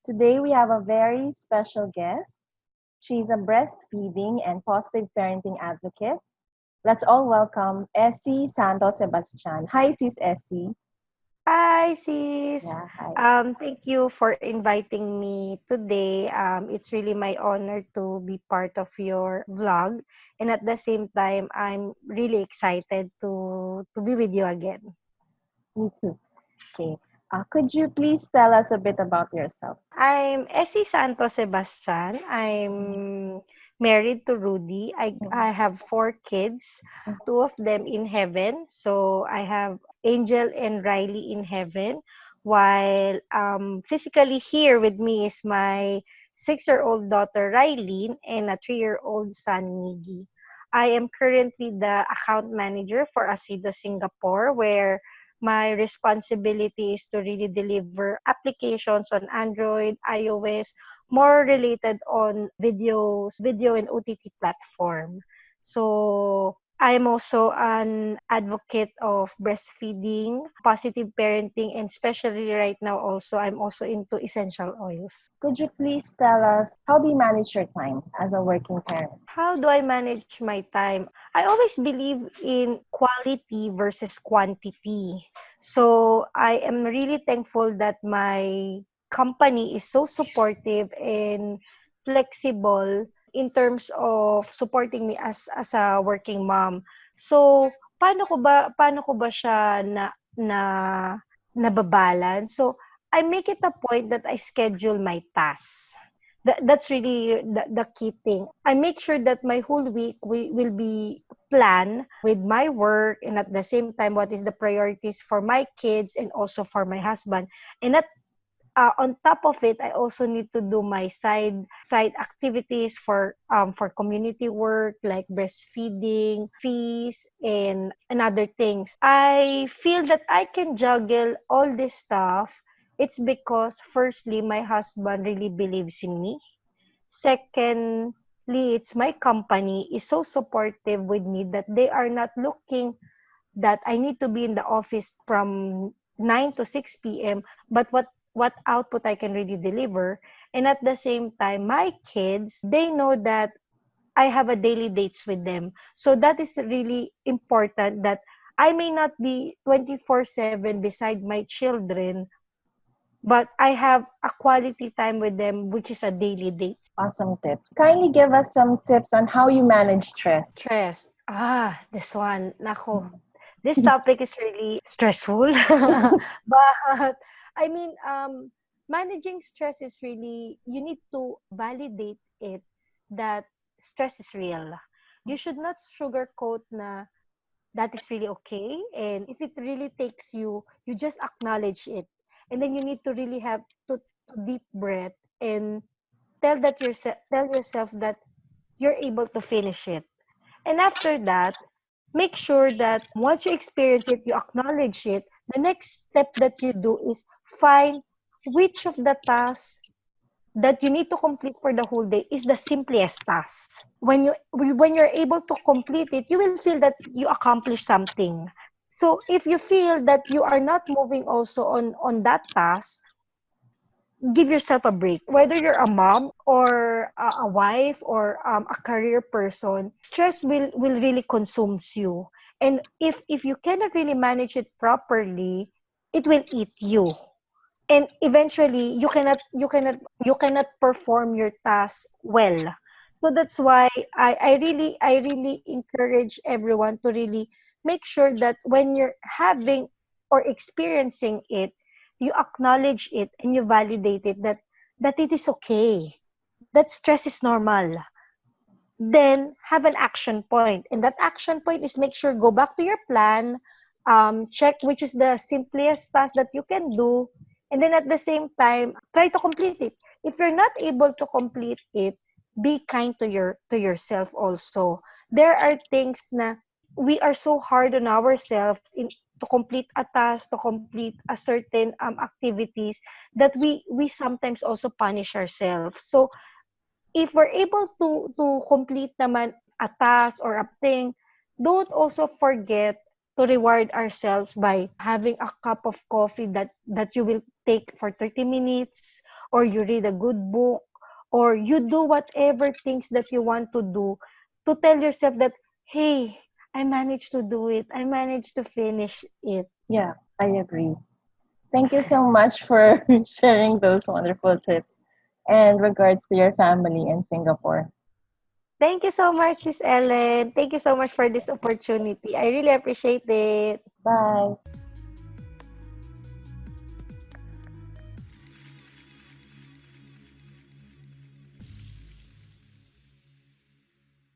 Today we have a very special guest. She's a breastfeeding and positive parenting advocate. Let's all welcome Escie Santos-Sebastian. Hi, sis Essie. Hi, sis. Yeah, hi. Thank you for inviting me today. It's really my honor to be part of your vlog, and at the same time, I'm really excited to be with you again. Me too. Okay. Could you please tell us a bit about yourself? I'm Essie Santos-Sebastian. I'm married to Rudy. I Mhm. have four kids, two of them in heaven. So I have Angel and Riley in heaven, while physically here with me is my 6-year-old daughter Riley and a 3-year-old son Miggy. I am currently the account manager for Asido Singapore, where my responsibility is to really deliver applications on Android, iOS, more related on video and OTT platform. So I'm also an advocate of breastfeeding, positive parenting, and especially right now also I'm also into essential oils. Could you please tell us how do you manage your time as a working parent? How do I manage my time? I always believe in quality versus quantity. So I am really thankful that my company is so supportive and flexible in terms of supporting me as a working mom. So paano ko ba siya na nababalance? So I make it a point that I schedule my tasks. That's really the key thing. I make sure that my whole week will be planned with my work, and at the same time what is the priorities for my kids and also for my husband. And on top of it, I also need to do my side activities for community work like breastfeeding, fees, and other things. I feel that I can juggle all this stuff. It's because firstly, my husband really believes in me. Secondly, it's my company is so supportive with me that they are not looking that I need to be in the office from 9 to 6 p.m., but what output I can really deliver. And at the same time, my kids, they know that I have a daily dates with them. So that is really important that I may not be 24/7 beside my children, but I have a quality time with them, which is a daily date. Awesome tips. Kindly give us some tips on how you manage stress. Stress. This one. Nako. This topic is really stressful. But I mean, managing stress is really, you need to validate it that stress is real. You should not sugarcoat na that is really okay. And if it really takes you, you just acknowledge it. And then you need to really have to deep breath and tell yourself that you're able to finish it. And after that, make sure that once you experience it, you acknowledge it. The next step that you do is find which of the tasks that you need to complete for the whole day is the simplest task. When you're able to complete it, you will feel that you accomplished something. So if you feel that you are not moving also on that task, give yourself a break. Whether you're a mom or a wife or a career person, stress will really consumes you. And if you cannot really manage it properly, it will eat you. And eventually you cannot perform your task well. So that's why I really encourage everyone to really make sure that when you're having or experiencing it, you acknowledge it and you validate it that it is okay, that stress is normal. Then have an action point, and that action point is make sure go back to your plan, check which is the simplest task that you can do, and then at the same time try to complete it. If you're not able to complete it, be kind to yourself also. There are things na we are so hard on ourselves in to complete a task, to complete a certain activities, that we sometimes also punish ourselves. So if we're able to complete naman a task or a thing, don't also forget to reward ourselves by having a cup of coffee that you will take for 30 minutes, or you read a good book, or you do whatever things that you want to do to tell yourself that, hey, I managed to do it. I managed to finish it. Yeah, I agree. Thank you so much for sharing those wonderful tips and regards to your family in Singapore. Thank you so much, Sis Ellen. Thank you so much for this opportunity. I really appreciate it. Bye.